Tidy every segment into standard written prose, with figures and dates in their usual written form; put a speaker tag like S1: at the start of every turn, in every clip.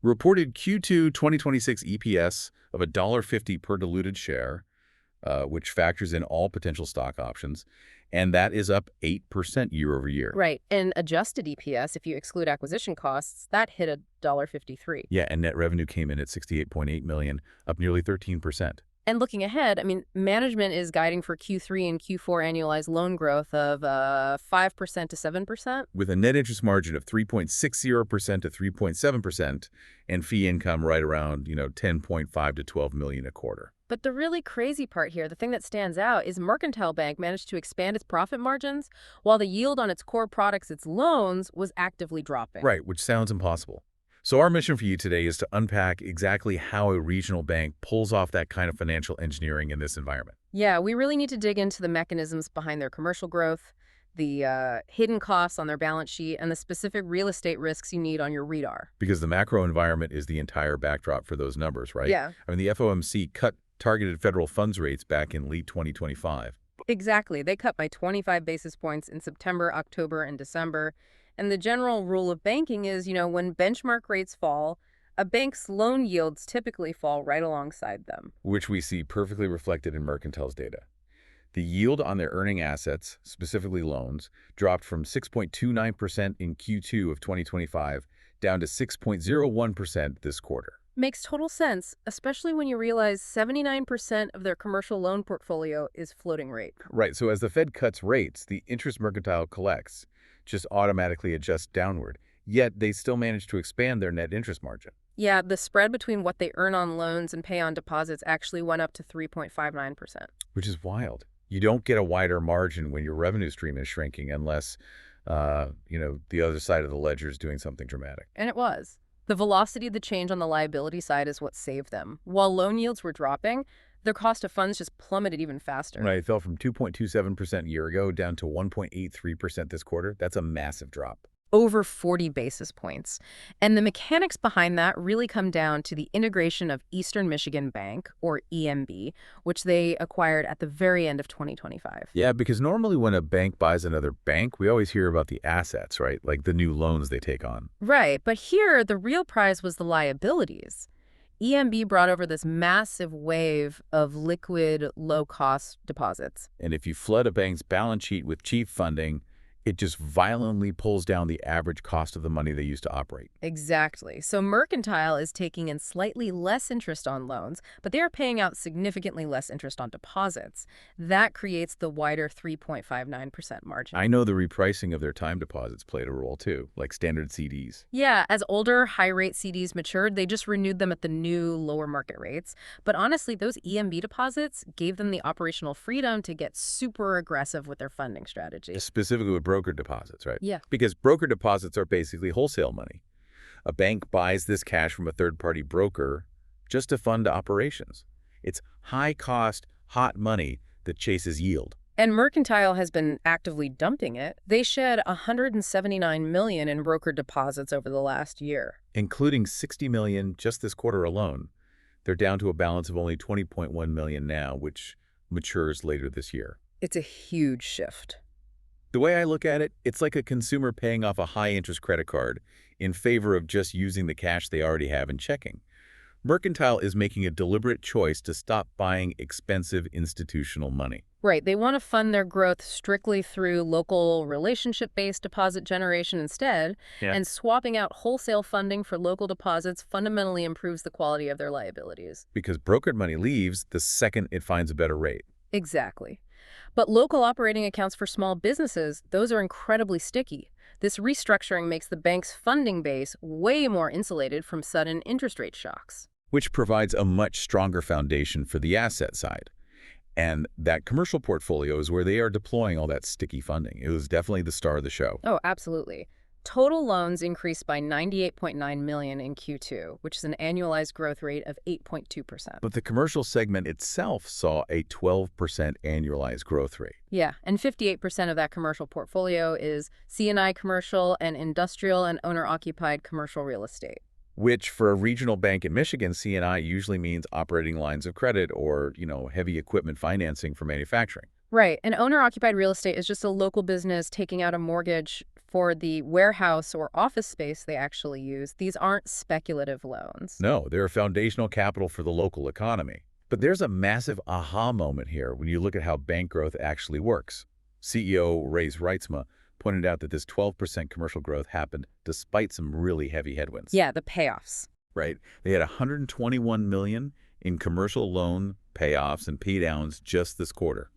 S1: Reported Q2 2026 EPS of $1.50 per diluted share, which factors in all potential stock options, and that is up 8% year over year.
S2: Right. And adjusted EPS, if you exclude acquisition costs, that hit $1.53.
S1: Yeah, and net revenue came in at $68.8 million, up nearly 13%.
S2: And looking ahead, I mean, management is guiding for Q3 and Q4 annualized loan growth of 5% to 7%.
S1: With a net interest margin of 3.60% to 3.7% and fee income right around, 10.5 to 12 million a quarter.
S2: But the really crazy part here, the thing that stands out, is Mercantile Bank managed to expand its profit margins while the yield on its core products, its loans, was actively dropping.
S1: Right, which sounds impossible. So our mission for you today is to unpack exactly how a regional bank pulls off that kind of financial engineering in this environment.
S2: Yeah, we really need to dig into the mechanisms behind their commercial growth, the hidden costs on their balance sheet, and the specific real estate risks you need on your radar.
S1: Because the macro environment is the entire backdrop for those numbers, right?
S2: Yeah.
S1: I mean, the FOMC cut targeted federal funds rates back in late 2025.
S2: Exactly. They cut by 25 basis points in September, October, and December. And the general rule of banking is, when benchmark rates fall, a bank's loan yields typically fall right alongside them.
S1: Which we see perfectly reflected in Mercantile's data. The yield on their earning assets, specifically loans, dropped from 6.29% in Q2 of 2025 down to 6.01% this quarter.
S2: Makes total sense, especially when you realize 79% of their commercial loan portfolio is floating rate.
S1: Right, so as the Fed cuts rates, the interest Mercantile collects just automatically adjusts downward, yet they still manage to expand their net interest margin.
S2: Yeah, the spread between what they earn on loans and pay on deposits actually went up to 3.59%.
S1: Which is wild. You don't get a wider margin when your revenue stream is shrinking unless, the other side of the ledger is doing something dramatic.
S2: And it was. The velocity of the change on the liability side is what saved them. While loan yields were dropping, their cost of funds just plummeted even faster.
S1: Right, it fell from 2.27% a year ago down to 1.83% this quarter. That's a massive drop.
S2: Over 40 basis points. And the mechanics behind that really come down to the integration of Eastern Michigan Bank, or EMB, which they acquired at the very end of 2025.
S1: Yeah, because normally when a bank buys another bank, we always hear about the assets, right? Like the new loans they take on.
S2: Right, but here the real prize was the liabilities. EMB brought over this massive wave of liquid, low-cost deposits.
S1: And if you flood a bank's balance sheet with cheap funding, it just violently pulls down the average cost of the money they use to operate.
S2: Exactly. So Mercantile is taking in slightly less interest on loans, but they are paying out significantly less interest on deposits. That creates the wider 3.59% margin.
S1: I know the repricing of their time deposits played a role too, like standard CDs.
S2: Yeah, as older, high-rate CDs matured, they just renewed them at the new, lower market rates. But honestly, those EMB deposits gave them the operational freedom to get super aggressive with their funding strategy.
S1: Specifically with broker deposits, right?
S2: Yeah.
S1: Because broker deposits are basically wholesale money. A bank buys this cash from a third-party broker just to fund operations. It's high-cost, hot money that chases yield.
S2: And Mercantile has been actively dumping it. They shed $179 million in broker deposits over the last year.
S1: Including $60 million just this quarter alone. They're down to a balance of only $20.1 million now, which matures later this year.
S2: It's a huge shift.
S1: The way I look at it, it's like a consumer paying off a high-interest credit card in favor of just using the cash they already have in checking. Mercantile is making a deliberate choice to stop buying expensive institutional money.
S2: Right. They want to fund their growth strictly through local relationship-based deposit generation instead, and swapping out wholesale funding for local deposits fundamentally improves the quality of their liabilities.
S1: Because brokered money leaves the second it finds a better rate.
S2: Exactly. But local operating accounts for small businesses, those are incredibly sticky. This restructuring makes the bank's funding base way more insulated from sudden interest rate shocks.
S1: Which provides a much stronger foundation for the asset side. And that commercial portfolio is where they are deploying all that sticky funding. It was definitely the star of the show.
S2: Oh, absolutely. Total loans increased by $98.9 million in Q2, which is an annualized growth rate of 8.2%.
S1: But the commercial segment itself saw a 12% annualized growth rate.
S2: Yeah, and 58% of that commercial portfolio is C&I commercial and industrial and owner-occupied commercial real estate.
S1: Which for a regional bank in Michigan, C&I usually means operating lines of credit or, heavy equipment financing for manufacturing.
S2: Right, and owner-occupied real estate is just a local business taking out a mortgage For the warehouse or office space they actually use, these aren't speculative loans.
S1: No, they're a foundational capital for the local economy. But there's a massive aha moment here when you look at how bank growth actually works. CEO Ray Reitzma pointed out that this 12% commercial growth happened despite some really heavy headwinds.
S2: Yeah, the payoffs.
S1: Right? They had 121 million in commercial loan payoffs and paydowns just this quarter.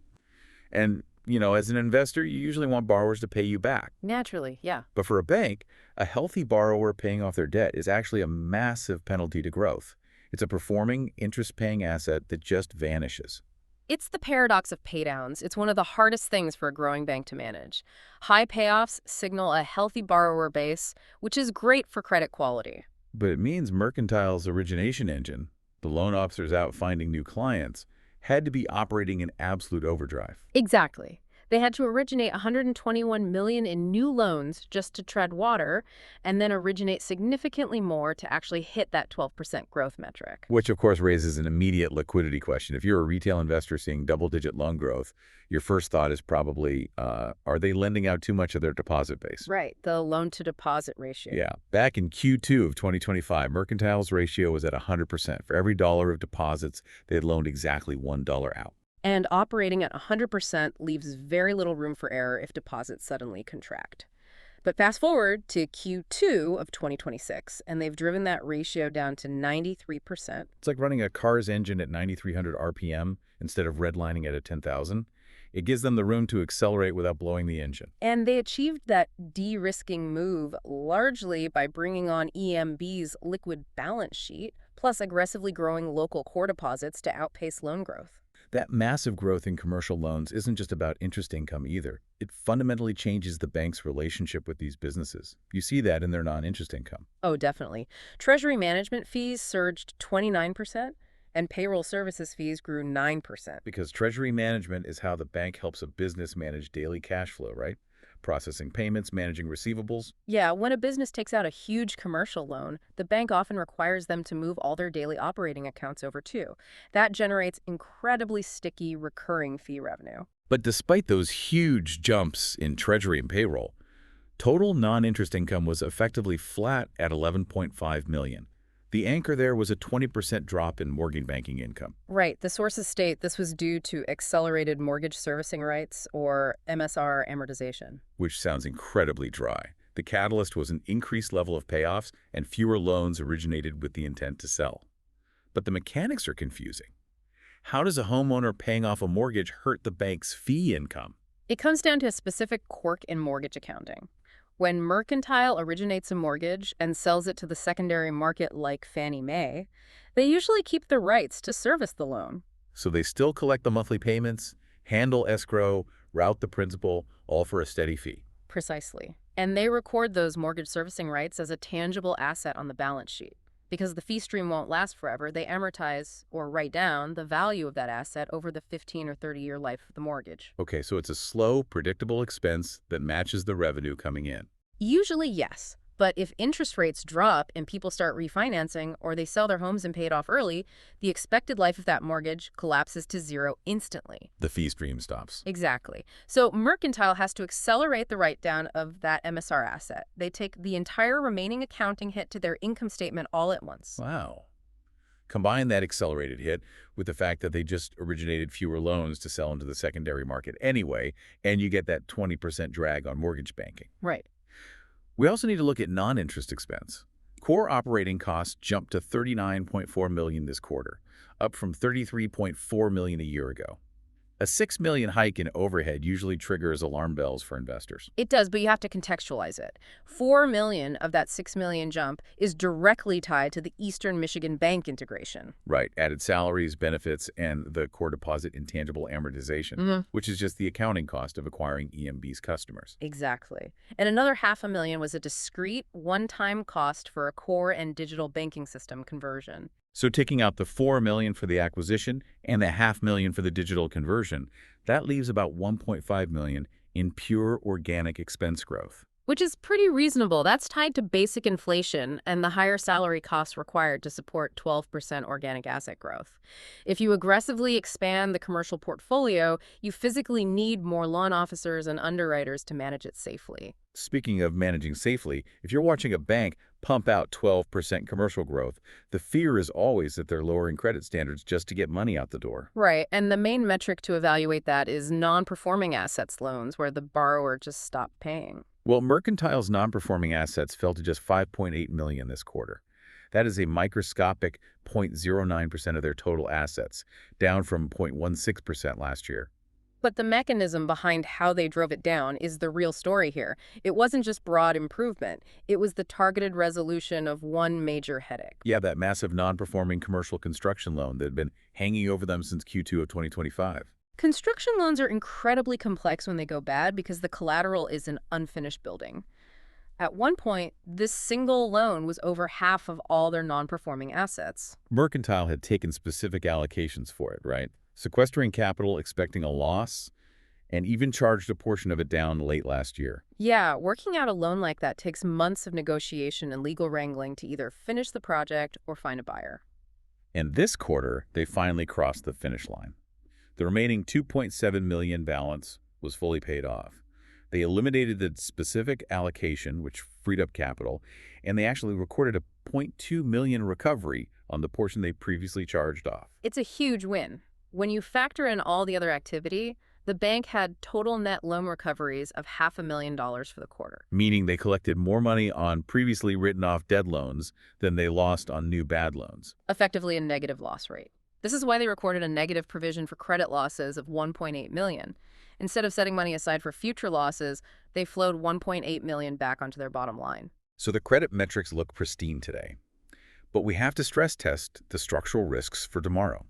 S1: And, as an investor, you usually want borrowers to pay you back.
S2: Naturally, yeah.
S1: But for a bank, a healthy borrower paying off their debt is actually a massive penalty to growth. It's a performing, interest-paying asset that just vanishes.
S2: It's the paradox of paydowns. It's one of the hardest things for a growing bank to manage. High payoffs signal a healthy borrower base, which is great for credit quality.
S1: But it means Mercantile's origination engine, the loan officers out finding new clients, had to be operating in absolute overdrive.
S2: Exactly. They had to originate 121 million in new loans just to tread water, and then originate significantly more to actually hit that 12% growth metric.
S1: Which, of course, raises an immediate liquidity question. If you're a retail investor seeing double-digit loan growth, your first thought is probably, are they lending out too much of their deposit base?
S2: Right, the loan-to-deposit ratio.
S1: Yeah. Back in Q2 of 2025, Mercantile's ratio was at 100%. For every dollar of deposits, they had loaned exactly $1 out.
S2: And operating at 100% leaves very little room for error if deposits suddenly contract. But fast forward to Q2 of 2026, and they've driven that ratio down to 93%.
S1: It's like running a car's engine at 9,300 RPM instead of redlining it at 10,000. It gives them the room to accelerate without blowing the engine.
S2: And they achieved that de-risking move largely by bringing on EMB's liquid balance sheet, plus aggressively growing local core deposits to outpace loan growth.
S1: That massive growth in commercial loans isn't just about interest income either. It fundamentally changes the bank's relationship with these businesses. You see that in their non-interest income.
S2: Oh, definitely. Treasury management fees surged 29%, and payroll services fees grew 9%.
S1: Because treasury management is how the bank helps a business manage daily cash flow, right? Processing payments, managing receivables.
S2: Yeah, when a business takes out a huge commercial loan, the bank often requires them to move all their daily operating accounts over too. That generates incredibly sticky, recurring fee revenue.
S1: But despite those huge jumps in treasury and payroll, total non-interest income was effectively flat at $11.5 million. The anchor there was a 20% drop in mortgage banking income.
S2: Right. The sources state this was due to accelerated mortgage servicing rights, or MSR amortization.
S1: Which sounds incredibly dry. The catalyst was an increased level of payoffs and fewer loans originated with the intent to sell. But the mechanics are confusing. How does a homeowner paying off a mortgage hurt the bank's fee income?
S2: It comes down to a specific quirk in mortgage accounting. When Mercantile originates a mortgage and sells it to the secondary market like Fannie Mae, they usually keep the rights to service the loan.
S1: So they still collect the monthly payments, handle escrow, route the principal, all for a steady fee.
S2: Precisely. And they record those mortgage servicing rights as a tangible asset on the balance sheet. Because the fee stream won't last forever, they amortize or write down the value of that asset over the 15 or 30-year life of the mortgage.
S1: Okay, so it's a slow, predictable expense that matches the revenue coming in.
S2: Usually, yes. But if interest rates drop and people start refinancing or they sell their homes and pay it off early, the expected life of that mortgage collapses to zero instantly.
S1: The fee stream stops.
S2: Exactly. So Mercantile has to accelerate the write-down of that MSR asset. They take the entire remaining accounting hit to their income statement all at once.
S1: Wow. Combine that accelerated hit with the fact that they just originated fewer loans to sell into the secondary market anyway, and you get that 20% drag on mortgage banking.
S2: Right.
S1: We also need to look at non-interest expense. Core operating costs jumped to $39.4 million this quarter, up from $33.4 million a year ago. A $6 million hike in overhead usually triggers alarm bells for investors.
S2: It does, but you have to contextualize it. $4 million of that $6 million jump is directly tied to the Eastern Michigan Bank integration.
S1: Right, added salaries, benefits, and the core deposit intangible amortization, which is just the accounting cost of acquiring EMB's customers.
S2: Exactly. And another $500,000 was a discrete, one-time cost for a core and digital banking system conversion.
S1: So taking out the $4 million for the acquisition and the $500,000 for the digital conversion, that leaves about $1.5 million in pure organic expense growth.
S2: which is pretty reasonable. That's tied to basic inflation and the higher salary costs required to support 12% organic asset growth. If you aggressively expand the commercial portfolio, you physically need more loan officers and underwriters to manage it safely.
S1: Speaking of managing safely, if you're watching a bank pump out 12% commercial growth, the fear is always that they're lowering credit standards just to get money out the door.
S2: Right, and the main metric to evaluate that is non-performing assets loans, where the borrower just stopped paying.
S1: Well, Mercantile's non-performing assets fell to just $5.8 million this quarter. That is a microscopic 0.09% of their total assets, down from 0.16% last year.
S2: But the mechanism behind how they drove it down is the real story here. It wasn't just broad improvement. It was the targeted resolution of one major headache.
S1: Yeah, that massive non-performing commercial construction loan that had been hanging over them since Q2 of 2025.
S2: Construction loans are incredibly complex when they go bad because the collateral is an unfinished building. At one point, this single loan was over half of all their non-performing assets.
S1: Mercantile had taken specific allocations for it, right? Sequestering capital, expecting a loss, and even charged a portion of it down late last year.
S2: Yeah, working out a loan like that takes months of negotiation and legal wrangling to either finish the project or find a buyer.
S1: And this quarter, they finally crossed the finish line. The remaining $2.7 million balance was fully paid off. They eliminated the specific allocation, which freed up capital, and they actually recorded a $0.2 million recovery on the portion they previously charged off.
S2: It's a huge win. When you factor in all the other activity, the bank had total net loan recoveries of $500,000 for the quarter.
S1: Meaning they collected more money on previously written off dead loans than they lost on new bad loans.
S2: Effectively a negative loss rate. This is why they recorded a negative provision for credit losses of $1.8 million. Instead of setting money aside for future losses, they flowed $1.8 million back onto their bottom line.
S1: So the credit metrics look pristine today. But we have to stress test the structural risks for tomorrow.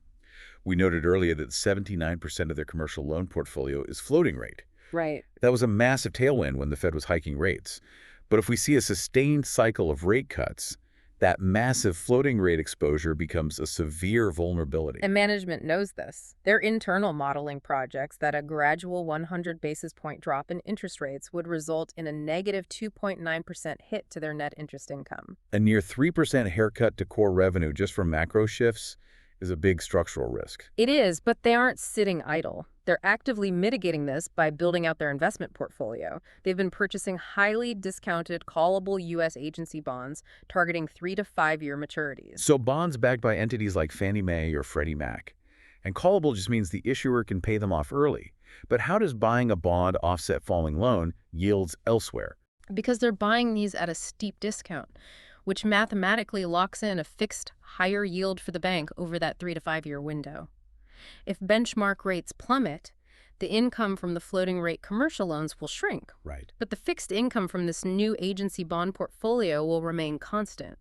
S1: We noted earlier that 79% of their commercial loan portfolio is floating rate.
S2: Right.
S1: That was a massive tailwind when the Fed was hiking rates. But if we see a sustained cycle of rate cuts, that massive floating rate exposure becomes a severe vulnerability.
S2: And management knows this. Their internal modeling projects that a gradual 100 basis point drop in interest rates would result in a negative 2.9% hit to their net interest income.
S1: A near 3% haircut to core revenue just from macro shifts is a big structural risk.
S2: It is, but they aren't sitting idle. They're actively mitigating this by building out their investment portfolio. They've been purchasing highly discounted callable U.S. agency bonds targeting 3 to 5 year maturities.
S1: So bonds backed by entities like Fannie Mae or Freddie Mac. And callable just means the issuer can pay them off early. But how does buying a bond offset falling loan yields elsewhere?
S2: Because they're buying these at a steep discount, which mathematically locks in a fixed higher yield for the bank over that 3 to 5 year window. If benchmark rates plummet, the income from the floating rate commercial loans will shrink.
S1: Right.
S2: But the fixed income from this new agency bond portfolio will remain constant.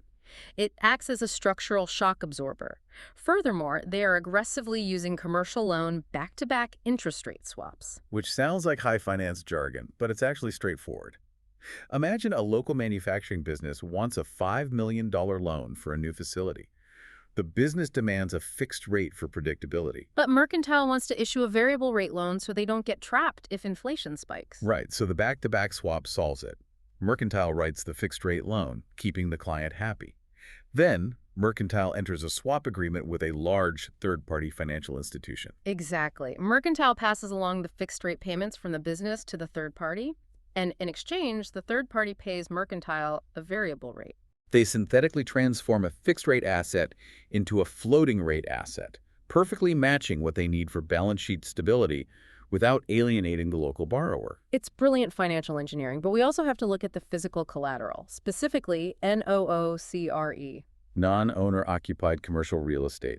S2: It acts as a structural shock absorber. Furthermore, they are aggressively using commercial loan back-to-back interest rate swaps.
S1: Which sounds like high finance jargon, but it's actually straightforward. Imagine a local manufacturing business wants a $5 million loan for a new facility. The business demands a fixed rate for predictability.
S2: But Mercantile wants to issue a variable rate loan so they don't get trapped if inflation spikes.
S1: Right, so the back-to-back swap solves it. Mercantile writes the fixed rate loan, keeping the client happy. Then, Mercantile enters a swap agreement with a large third-party financial institution.
S2: Exactly. Mercantile passes along the fixed rate payments from the business to the third party, and in exchange, the third party pays Mercantile a variable rate.
S1: They synthetically transform a fixed-rate asset into a floating-rate asset, perfectly matching what they need for balance sheet stability without alienating the local borrower.
S2: It's brilliant financial engineering, but we also have to look at the physical collateral, specifically NOOCRE.
S1: Non-owner-occupied commercial real estate.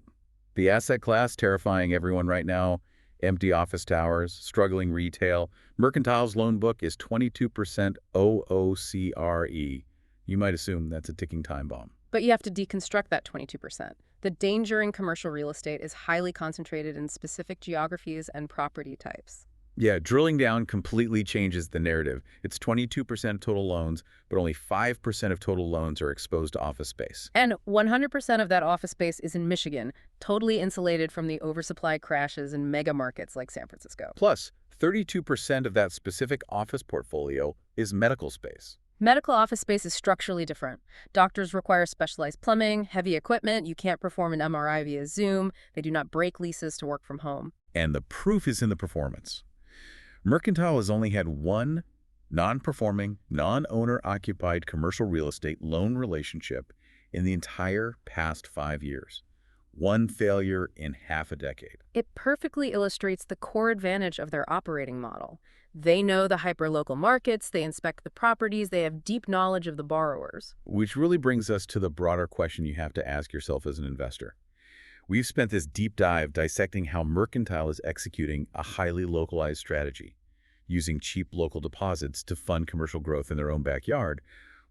S1: The asset class terrifying everyone right now, empty office towers, struggling retail. Mercantile's loan book is 22% OOCRE. You might assume that's a ticking time bomb.
S2: But you have to deconstruct that 22%. The danger in commercial real estate is highly concentrated in specific geographies and property types.
S1: Yeah, drilling down completely changes the narrative. It's 22% of total loans, but only 5% of total loans are exposed to office space.
S2: And 100% of that office space is in Michigan, totally insulated from the oversupply crashes in mega markets like San Francisco.
S1: Plus, 32% of that specific office portfolio is medical space.
S2: Medical office space is structurally different. Doctors require specialized plumbing, heavy equipment. You can't perform an MRI via Zoom. They do not break leases to work from home.
S1: And the proof is in the performance. Mercantile has only had one non-performing, non-owner-occupied commercial real estate loan relationship in the entire past 5 years. One failure in half a decade.
S2: It perfectly illustrates the core advantage of their operating model. They know the hyperlocal markets, they inspect the properties, they have deep knowledge of the borrowers.
S1: Which really brings us to the broader question you have to ask yourself as an investor. We've spent this deep dive dissecting how Mercantile is executing a highly localized strategy, using cheap local deposits to fund commercial growth in their own backyard,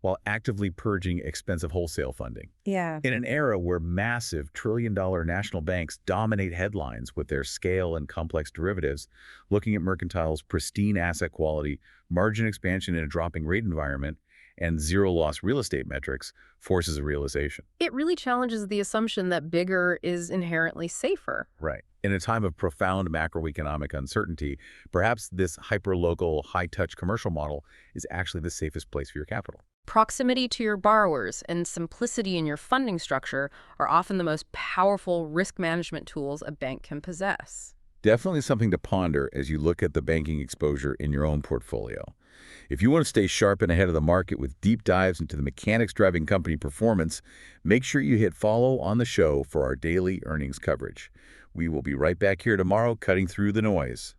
S1: while actively purging expensive wholesale funding.
S2: Yeah.
S1: In an era where massive trillion-dollar national banks dominate headlines with their scale and complex derivatives, looking at Mercantile's pristine asset quality, margin expansion in a dropping rate environment, and zero-loss real estate metrics forces a realization.
S2: It really challenges the assumption that bigger is inherently safer.
S1: Right. In a time of profound macroeconomic uncertainty, perhaps this hyper-local, high-touch commercial model is actually the safest place for your capital.
S2: Proximity to your borrowers and simplicity in your funding structure are often the most powerful risk management tools a bank can possess.
S1: Definitely something to ponder as you look at the banking exposure in your own portfolio. If you want to stay sharp and ahead of the market with deep dives into the mechanics driving company performance, make sure you hit follow on the show for our daily earnings coverage. We will be right back here tomorrow cutting through the noise.